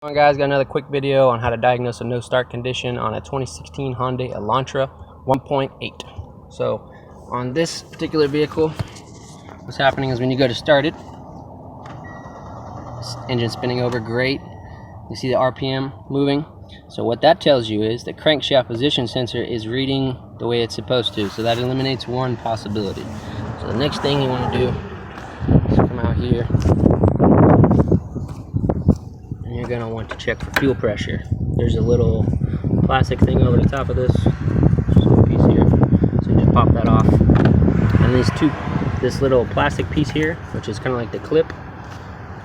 Come on guys, got another quick video on how to diagnose a no start condition on a 2016 Hyundai Elantra 1.8. So on this particular vehicle, what's happening is when you go to start it, engine spinning over, great. You see the RPM moving. So what that tells you is the crankshaft position sensor is reading the way it's supposed to. So that eliminates one possibility. So the next thing you want to do is come out here. You're going to want to check for fuel pressure. There's a little plastic thing over the top of this piece here, so you just pop that off. And this little plastic piece here, which is kind of like the clip,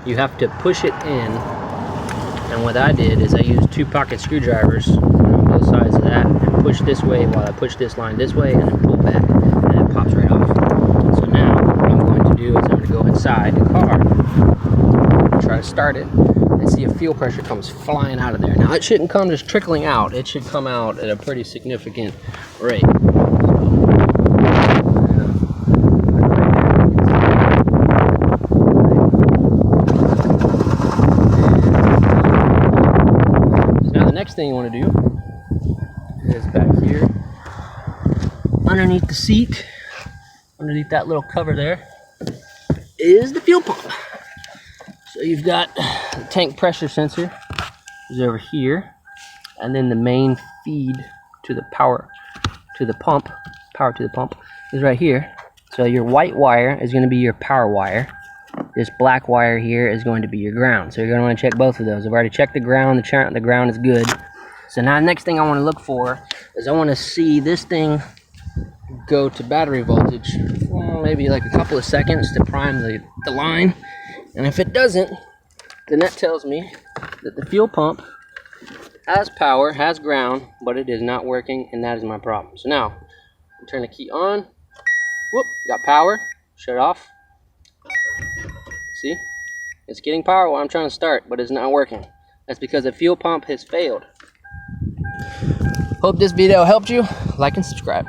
you have to push it in. And what I did is I used 2 pocket screwdrivers on both sides of that and push this way while I push this line this way, and then pull back, and it pops right off. So now what I'm going to do is I'm going to go inside the car and try to start it and see if fuel pressure comes flying out of there. Now it shouldn't come just trickling out, it should come out at a pretty significant rate. So now the next thing you want to do is back here underneath the seat, underneath that little cover there, is the fuel pump. So you've got the tank pressure sensor is over here, and then the main feed to the power to the pump is right here. So your white wire is going to be your power wire. This black wire here is going to be your ground. So you're going to want to check both of those. I've already checked the ground. The ground is good. So now the next thing I want to look for is I want to see this thing go to battery voltage, maybe like a couple of seconds to prime the line. And if it doesn't, then that tells me that the fuel pump has power, has ground, but it is not working, and that is my problem. So now, I'll turn the key on. Whoop, got power. Shut it off. See? It's getting power while I'm trying to start, but it's not working. That's because the fuel pump has failed. Hope this video helped you. Like and subscribe.